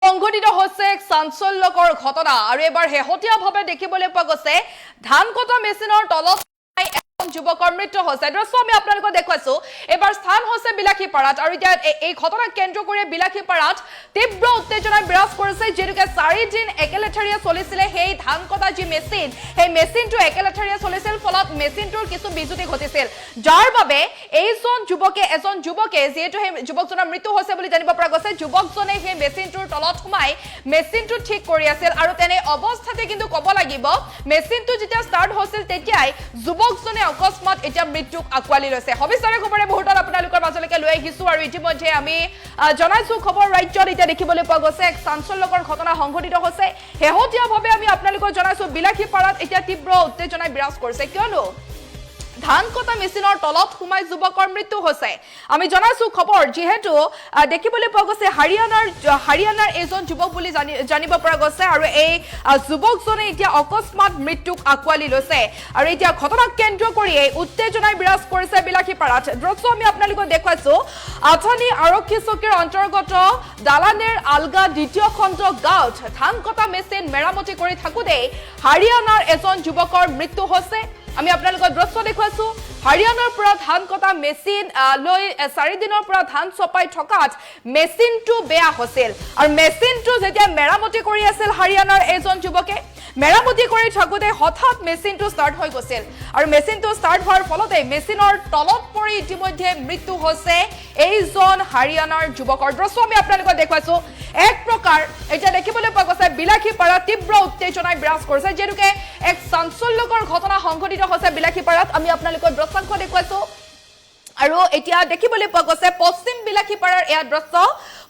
সংঘটিত হৈছে এক চাঞ্চল্যকৰ ঘটনা আৰু এবাৰ হেহতীয়াভাৱে দেখিবলৈ পোৱা গৈছে ধান কটা মেচিনৰ তলত যুৱকৰ মৃত্যু হৈছে। দৃশ্য আমি আপোনালোকক দেখুৱাইছো। এবাৰ স্থান হৈছে বিলাসীপাৰাত আৰু এতিয়া এই ঘটনাক কেন্দ্ৰ কৰি বিলাসীপাৰাত তীব্ৰ উত্তেজনা বিৰাজ কৰিছে। যিহেতুকে 4 দিন একেলেঠাৰিয়ে চলিছিলে সেই ধান কটা যি মেচিন, সেই মেচিনটো একেলেঠাৰিয়ে চলিছিল, ফলত মেচিনটোৰ কিছু বিজুতি ঘটিছিল, যাৰ বাবে এজন যুৱকে যিহেতু সেই যুৱকজনৰ মৃত্যু হৈছে বুলি জানিব পৰা গৈছে। যুৱকজনে সেই মেচিনটোৰ তলত সোমাই মেচিনটো ঠিক কৰি আছিল আৰু তেনে অৱস্থাতে কিন্তু ক'ব লাগিব মেচিনটো যেতিয়া ষ্টাৰ্ট হৈছিল তেতিয়াই যুৱকজনে অকস্মাত এতিয়া মৃত্যুক আঁকোৱালি লৈছে। সবিস্তাৰে খবৰে মুহূৰ্তত আপোনালোকৰ মাজলৈকে লৈ আহিছো আৰু ইতিমধ্যে আমি জনাইছো খবৰ ৰাজ্যত এতিয়া দেখিবলৈ পোৱা গৈছে এক চাঞ্চল্যকৰ ঘটনা সংঘটিত হৈছে। শেহতীয়াভাৱে আমি আপোনালোকক জনাইছো বিলাসীপাৰাত এতিয়া তীব্ৰ উত্তেজনাই বিৰাজ কৰিছে, কিয়নো ধান কটা মেচিনৰ তলত সোমাই যুৱকৰ মৃত্যু হৈছে। আমি জনাইছো খবৰ, যিহেতু দেখিবলৈ পোৱা গৈছে হাৰিয়ানাৰ এজন যুৱক বুলি জানিব পৰা গৈছে আৰু এই যুৱকজনে এতিয়া অকস্মাত মৃত্যুক আঁকোৱালি লৈছে আৰু এতিয়া ঘটনাক কেন্দ্ৰ কৰি উত্তেজনাই বিৰাজ কৰিছে বিলাসীপাৰাত। দৃশ্য আমি আপোনালোকক দেখুৱাইছো। আথানি আৰক্ষী চকীৰ অন্তৰ্গত দালানেৰ আলগা 2য় খণ্ড গাঁৱত ধান কটা মেচিন মেৰামতি কৰি থাকোঁতে হাৰিয়ানাৰ এজন যুৱকৰ মৃত্যু হৈছে। আমি আপোনালোকক দৃশ্য দেখুৱাইছো। হাৰিয়ানাৰ পৰা ধান কটা মেচিন লৈ 4 দিনৰ পৰা ধান চপাই থকাত মেচিনটো বেয়া হৈছিল আৰু মেচিনটো যেতিয়া মেৰামতি কৰি আছিল হাৰিয়ানাৰ এজন যুৱকে, মেৰামতি কৰি থাকোঁতে হঠাৎ মেচিনটো ষ্টাৰ্ট হৈ গৈছিল আৰু মেচিনটো ষ্টাৰ্ট হোৱাৰ ফলতে মেচিনৰ তলত পৰি ইতিমধ্যে মৃত্যু হৈছে এইজন হাৰিয়ানাৰ যুৱকৰ। দৃশ্য আমি আপোনালোকক দেখুৱাইছো। এক প্ৰকাৰ এতিয়া দেখিবলৈ পোৱা গৈছে বিলাসীপাৰাত তীব্ৰ উত্তেজনাই বিৰাজ কৰিছে, যিহেতুকে এক চাঞ্চল্যকৰ ঘটনা সংঘটিত হৈছে বিলাসীপাৰাত। আমি আপোনালোকক দৃশ্যাংশ দেখুৱাইছো আৰু এতিয়া দেখিবলৈ পোৱা গৈছে পশ্চিম বিলাসীপাৰাৰ এয়া দৃশ্য।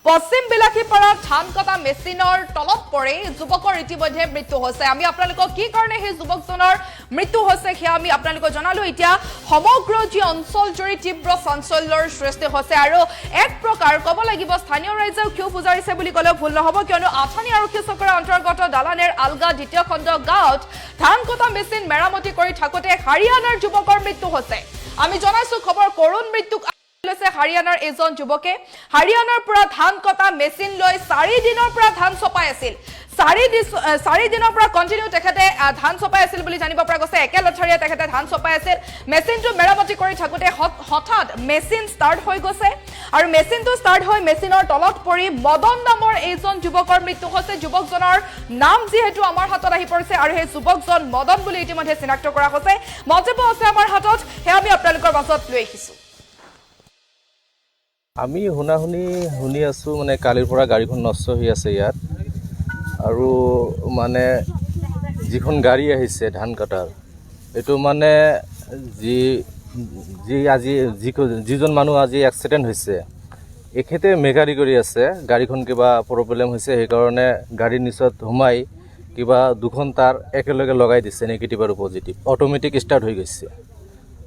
পশ্চিম বিলাসীপাৰাত ধান কটা মেচিনৰ তলত পৰি যুৱকৰ ইতিমধ্যে মৃত্যু হৈছে। আমি আপোনালোকক কি কাৰণে সেই যুৱকজনৰ মৃত্যু হৈছে সেয়া আমি আপোনালোকক জনালো। এতিয়া সমগ্ৰ যি অঞ্চল জুৰি তীব্ৰ চাঞ্চল্যৰ সৃষ্টি হৈছে আৰু এক প্ৰকাৰ ক'ব লাগিব স্থানীয় ৰাইজেও ক্ষোভ উজাৰিছে বুলি ক'লেও ভুল নহ'ব, কিয়নো আথানি আৰক্ষী চকীৰ অন্তৰ্গত দালানেৰ আলগা 2য় খণ্ড গাঁৱত ধান কটা মেচিন মেৰামতি কৰি থাকোঁতে হাৰিয়ানাৰ যুৱকৰ মৃত্যু হৈছে। আমি জনাইছো খবৰ, কৰুণ মৃত্যুক লৈছে হাৰিয়ানাৰ এজন যুৱকে। হাৰিয়ানাৰ পৰা ধান কটা মেচিন লৈ 4 দিনৰ পৰা ধান চপাই আছিল। 4 দিনৰ পৰা কণ্টিনিউ তেখেতে ধান চপাই আছিল বুলি জানিব পৰা গৈছে। একেলেঠাৰিয়ে তেখেতে ধান চপাই আছিল। মেচিনটো মেৰামতি কৰি থাকোঁতে হঠাৎ মেচিন ষ্টাৰ্ট হৈ গৈছে আৰু মেচিনটো ষ্টাৰ্ট হৈ মেচিনৰ তলত পৰি মদন নামৰ এইজন যুৱকৰ মৃত্যু হৈছে। যুৱকজনৰ নাম যিহেতু আমাৰ হাতত আহি পৰিছে আৰু সেই যুৱকজন মদন বুলি ইতিমধ্যে চিনাক্ত কৰা হৈছে। মন্তব্য আছে আমাৰ হাতত, সেয়া আমি আপোনালোকৰ মাজত লৈ আহিছোঁ। আমি শুনি আছোঁ মানে কালিৰ পৰা গাড়ীখন নষ্ট হৈ আছে ইয়াত, আৰু মানে যিখন গাড়ী আহিছে ধান কটাৰ, এইটো মানে যিজন মানুহ আজি এক্সিডেণ্ট হৈছে এখেতে মেকানিক কৰি আছে। গাড়ীখন কিবা প্ৰব্লেম হৈছে, সেইকাৰণে গাড়ীৰ নিচত সোমাই কিবা 2খন তাৰ একেলগে লগাই দিছে, নেগেটিভ আৰু পজিটিভ, অটোমেটিক ষ্টাৰ্ট হৈ গৈছে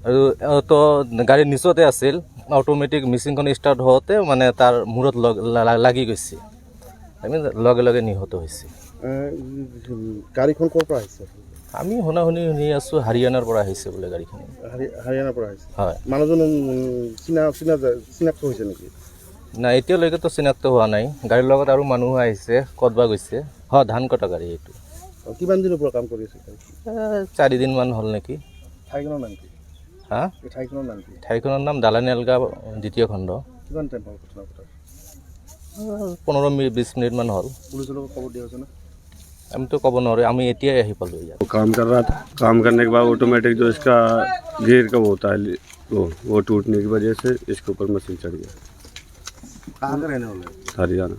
আৰু তো গাড়ীৰ নিচতে আছিল। অটোমেটিক মেচিনখন ষ্টাৰ্ট হওঁতে মানে তাৰ মূৰত লাগি গৈছে, আমি লগে লগে নিহত হৈছে। গাড়ীখন ক'ৰ পৰা আহিছে? আমি শুনি আছোঁ হাৰিয়ানাৰ পৰা আহিছে বোলে গাড়ীখন। হাৰিয়ানাৰ পৰা আহিছে? হয়। মানুহজন চিনাক্ত হৈছে নেকি? নাই, এতিয়ালৈকেতো চিনাক্ত হোৱা নাই। গাড়ীৰ লগত আৰু মানুহ আহিছে, ক'তবা গৈছে। হয়, ধান কটা গাড়ী এইটো। কিমান দিনৰ পৰা কাম কৰি আছে? 4 দিনমান হ'ল নেকি। ঠাইখনৰ নাম কি? হা? ঠাইখনৰ নাম কি? ঠাইখনৰ নাম দালানী আলগা 2য় খণ্ড। কিমান টাইম হ'ল ঘটনা পতা? 15-20 মিনিটমান হ'ল। পুলিচৰ লগত খবৰ দিয়া হৈছে না? আমিতো ক'ব নোৱাৰোঁ, আমি এতিয়াই আহি পালোঁ ইয়াত। काम कर रहा था, काम करने के बाद ऑटोमेटिक जो इसका गियर का होता है वो टूटने की वजह से इसके ऊपर मशीन चढ़ गया। कहाँ का रहने वाला है? हरियाणा।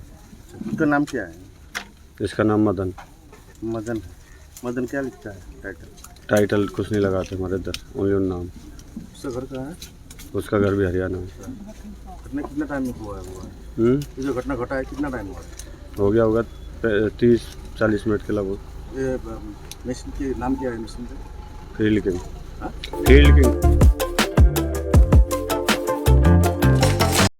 उसका नाम क्या है? इसका नाम मदन। मदन है। मदन क्या लिखता है टाइटल? टाइटल कुछ नहीं लगाते हमारे इधर, ओनली नाम। उसका घर कहाँ है? उसका घर भी हरियाणा है। घटना कितना टाइम में हुआ है? ये जो घटना घटा है कितना टाइम हुआ है? हो गया होगा 30-40 मिनट के लगभग। ये मशीन के नाम क्या है? मशीन का फील्ड किंग।